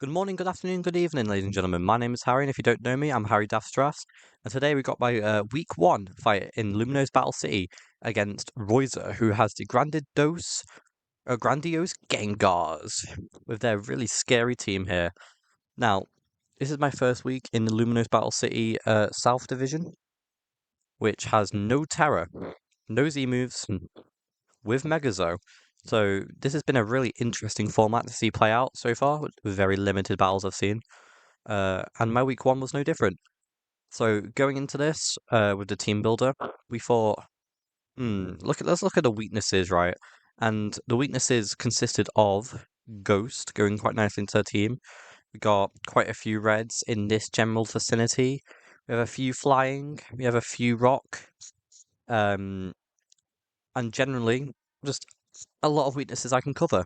Good morning, good afternoon, good evening, ladies and gentlemen. My name is Harry, and if you don't know me, I'm Harry Daftras. And today we got my week one fight in Luminose Battle City against Royzer, who has the grandiose Gengars with their really scary team here. Now, this is my first week in the Luminose Battle City South Division, which has no Terror, no Z moves, with Megazo. So this has been a really interesting format to see play out so far, with very limited battles I've seen. And my week one was no different. So going into this with the team builder, we thought, let's look at the weaknesses, right? And the weaknesses consisted of Ghost going quite nicely into the team. We got quite a few reds in this general vicinity. We have a few flying. We have a few rock. Um, and generally, just a lot of weaknesses I can cover,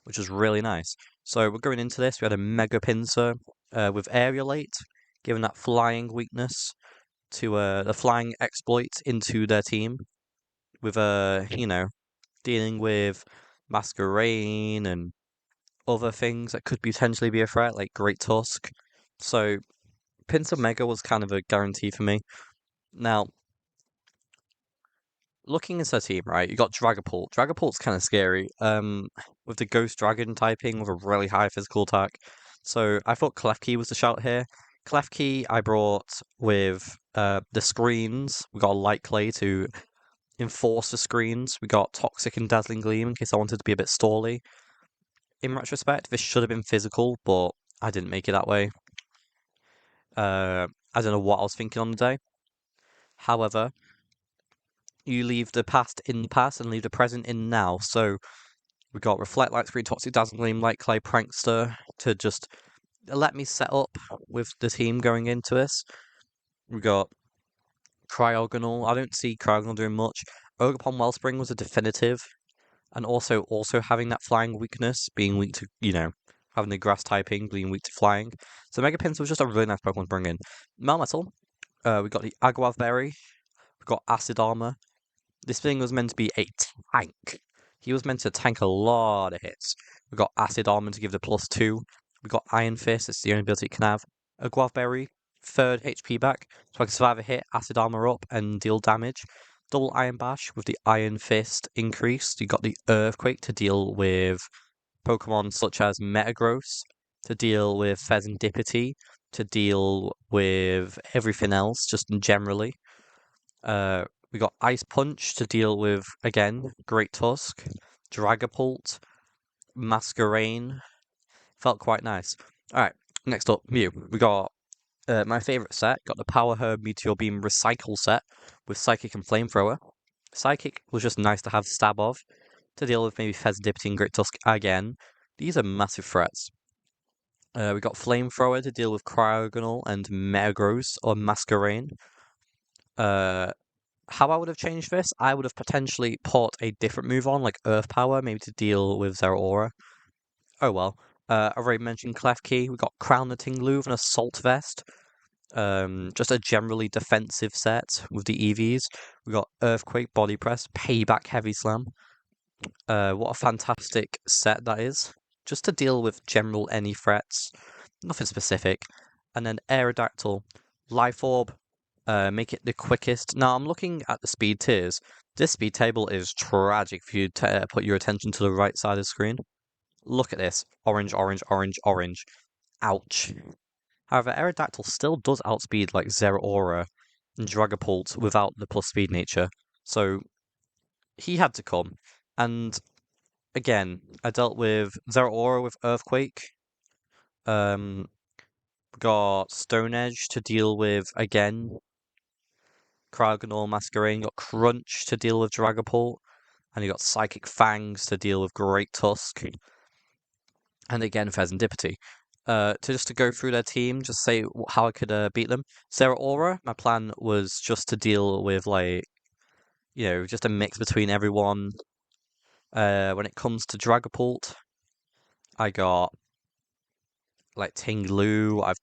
which was really nice. So we're going into this. We had a Mega Pincer with Aerialate, giving that flying weakness to the flying exploit into their team, with dealing with Masquerain and other things that could potentially be a threat, like Great Tusk. So Pincer Mega was kind of a guarantee for me. Now, looking into the team, right, you got Dragapult. Dragapult's kind of scary. With the Ghost Dragon typing with a really high physical attack. So I thought Klefki was the shout here. Klefki I brought with the screens. We got a Light Clay to enforce the screens. We got Toxic and Dazzling Gleam in case I wanted to be a bit stally. In retrospect, this should have been physical, but I didn't make it that way. I don't know what I was thinking on the day. However, you leave the past in the past and leave the present in now. So we got Reflect, Light Screen, Toxic, Dazzling Gleam, Light Clay, Prankster to just let me set up with the team going into this. We got Cryogonal. I don't see Cryogonal doing much. Ogerpon Wellspring was a definitive, and also having that flying weakness, being weak to having the grass typing, being weak to flying. So Mega Pins was just a really nice Pokemon to bring in. Melmetal. We got the Aguav Berry. We got Acid Armor. This thing was meant to be a tank. He was meant to tank a lot of hits. We got Acid Armor to give the +2. We got Iron Fist, it's the only ability it can have. A Guavberry, third HP back, so I can survive a hit, Acid Armor up, and deal damage. Double Iron Bash with the Iron Fist increase. You got the Earthquake to deal with Pokemon such as Metagross, to deal with Pheasantipity, to deal with everything else, just generally. We got Ice Punch to deal with, again, Great Tusk, Dragapult, Masquerain. Felt quite nice. Alright, next up, Mew. We got my favourite set, got the Power Herb Meteor Beam Recycle set with Psychic and Flamethrower. Psychic was just nice to have Stab of, to deal with maybe Pheasantipity and Great Tusk again. These are massive threats. We got Flamethrower to deal with Cryogonal and Metagross or Masquerain. How I would have changed this, I would have potentially put a different move on, like Earth Power, maybe to deal with Zeraora. Oh well. I've already mentioned Klefki. We got Crown the Tinglu and Assault Vest. Just a generally defensive set with the EVs. We got Earthquake, Body Press, Payback, Heavy Slam. What a fantastic set that is. Just to deal with general any threats. Nothing specific. And then Aerodactyl, Life Orb, make it the quickest. Now I'm looking at the speed tiers. This speed table is tragic if you put your attention to the right side of the screen. Look at this. Orange, orange, orange, orange. Ouch. However, Aerodactyl still does outspeed like Zeraora and Dragapult without the plus speed nature. So he had to come. And again, I dealt with Zeraora with Earthquake. Got Stone Edge to deal with again Cryogonal, Masquerain. Got Crunch to deal with Dragapult. And you got Psychic Fangs to deal with Great Tusk. And again, Pheasantipity. To go through their team, just say how I could beat them. Zeraora, my plan was just to deal with, like, just a mix between everyone. When it comes to Dragapult, I got, like, Ting, I've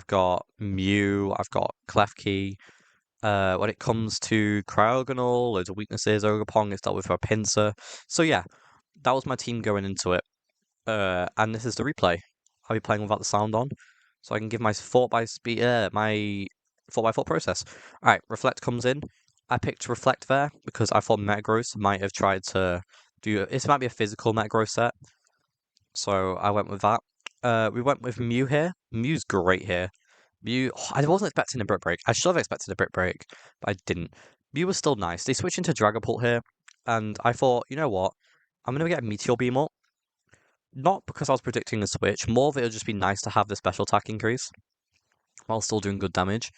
got Mew, I've got Klefki. When it comes to Cryogonal, loads of weaknesses. Ogerpon is dealt with for a Pinsir. So yeah, that was my team going into it. And this is the replay. I'll be playing without the sound on, so I can give my my 4x4 process. Alright, Reflect comes in. I picked Reflect there because I thought Metagross might have tried to do this might be a physical Metagross set. So I went with that. We went with Mew here. Mew's great here. Mew, I wasn't expecting a Brick Break. I should have expected a Brick Break, but I didn't. Mew was still nice. They switched into Dragapult here, and I thought, you know what? I'm going to get a Meteor Beam up. Not because I was predicting a switch, more that it would just be nice to have the special attack increase while still doing good damage.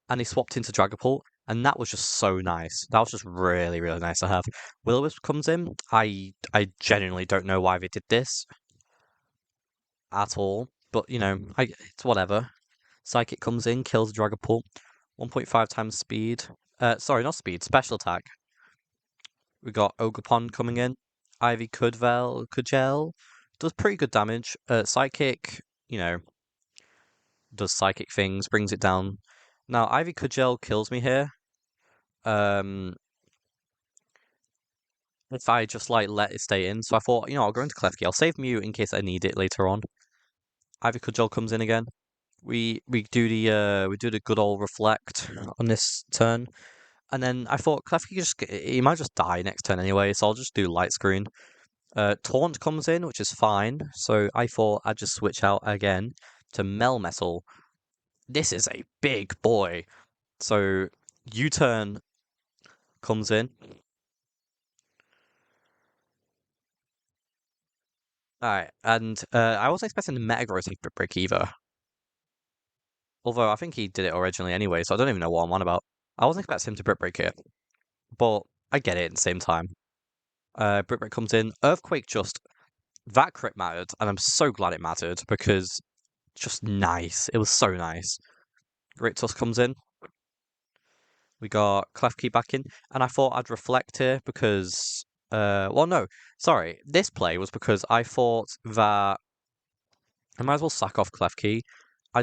And he swapped into Dragapult, and that was just so nice. That was just really, really nice to have. Will-O-Wisp comes in. I genuinely don't know why they did this at all, but you know, it's whatever. Psychic comes in, kills Dragapult, 1.5 times speed. Sorry, not speed, special attack. We got Ogerpon coming in. Ivy Cudgel does pretty good damage. Psychic, you know, does psychic things, brings it down. Now, Ivy Cudgel kills me here. If I just like let it stay in. So I thought, you know, I'll go into Klefki. I'll save Mew in case I need it later on. Ivy Cudgel comes in again. We do the good old reflect on this turn. And then I thought Klefki he might just die next turn anyway, so I'll just do light screen. Taunt comes in, which is fine. So I thought I'd just switch out again to Melmetal. This is a big boy. So U-turn comes in. Alright, and I wasn't expecting the Metagross to break either. Although I think he did it originally anyway, so I don't even know what I'm on about. I wasn't expecting him to Brick Break it, but I get it at the same time. Brick Break comes in. Earthquake that crit mattered, and I'm so glad it mattered because just nice. It was so nice. Great Tusk comes in. We got Klefki back in, and I thought I'd reflect here because, well, no, sorry. This play was because I thought that I might as well sack off Klefki.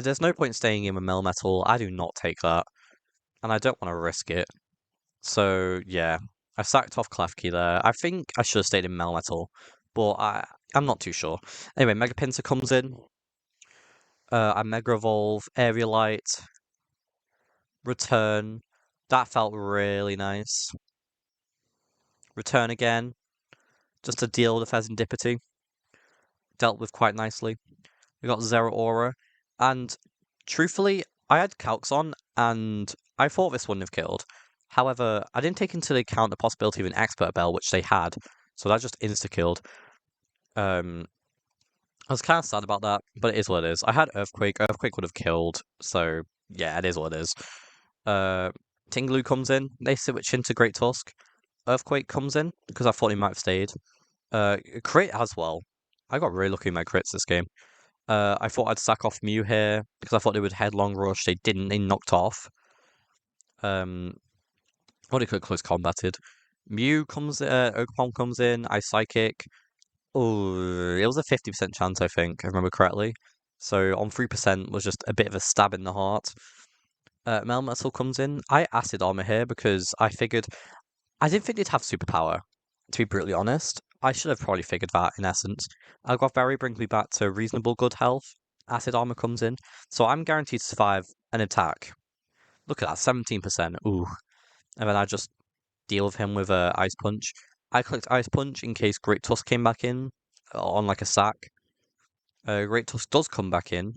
There's no point staying in with Melmetal. I do not take that, and I don't want to risk it. So yeah, I sacked off Klefki there. I think I should have stayed in Melmetal, but I'm not too sure. Anyway, Mega Pinsir comes in. I Mega Evolve, Aerialite, Return. That felt really nice. Return again, just to deal with the Fezandipity. Dealt with quite nicely. We got Zeraora, and truthfully, I had Calcs on, and I thought this wouldn't have killed. However, I didn't take into account the possibility of an Expert Bell, which they had, so that just insta-killed. I was kind of sad about that, but it is what it is. I had Earthquake. Earthquake would have killed, so yeah, it is what it is. Tinglu comes in. They switch into Great Tusk. Earthquake comes in because I thought he might have stayed. Crit as well. I got really lucky with my crits this game. I thought I'd sack off Mew here because I thought they would headlong rush. They didn't. They knocked off. What do you call it? Close combated. Mew comes. Ogerpon comes in. I psychic. Oh, it was a 50% chance, I think, if I remember correctly. So on 3% was just a bit of a stab in the heart. Melmetal comes in. I Acid Armor here because I figured I didn't think they'd have superpower, to be brutally honest. I should have probably figured that in essence. Algoth Berry brings me back to reasonable good health. Acid Armor comes in. So I'm guaranteed to survive an attack. Look at that, 17%. Ooh. And then I just deal with him with a Ice Punch. I clicked Ice Punch in case Great Tusk came back in on like a sack. Great Tusk does come back in.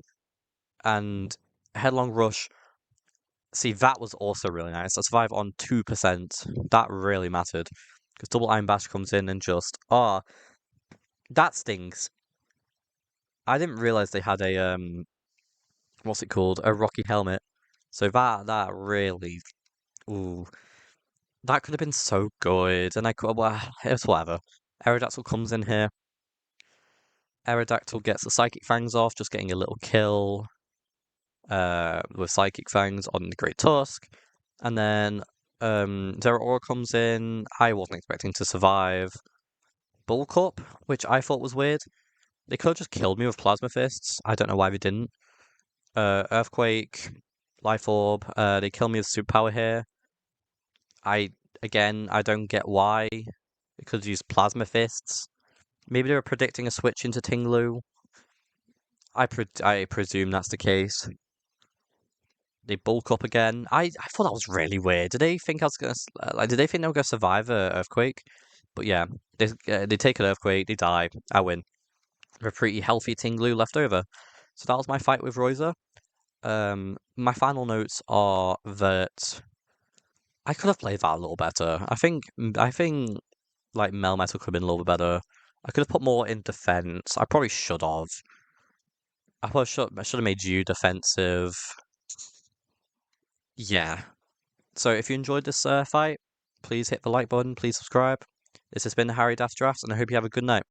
And Headlong Rush. See, that was also really nice. I survived on 2%. That really mattered. Because Double Iron Bash comes in and just... that stings. I didn't realize they had a... what's it called? A Rocky Helmet. So that really... Ooh. That could have been so good. And I could... Well, it's whatever. Aerodactyl comes in here. Aerodactyl gets the Psychic Fangs off, just getting a little kill with Psychic Fangs on the Great Tusk. And then Zeraora comes in. I wasn't expecting to survive. Bulk Up, which I thought was weird. They could have just killed me with Plasma Fists. I don't know why they didn't. Earthquake, Life Orb. They kill me with Superpower here. I don't get why. They could use Plasma Fists. Maybe they were predicting a switch into Ting. I presume that's the case. They bulk up again. I thought that was really weird. Did they think I was gonna like? Did they think they were gonna survive a earthquake? But yeah, they take an earthquake, they die. I win. A pretty healthy Tinglu left over. So that was my fight with Royzer. My final notes are that I could have played that a little better. I think like Melmetal could have been a little bit better. I could have put more in defense. I probably should have. I should have made you defensive. Yeah. So if you enjoyed this fight, please hit the like button. Please subscribe. This has been Harry Daft Drafts, and I hope you have a good night.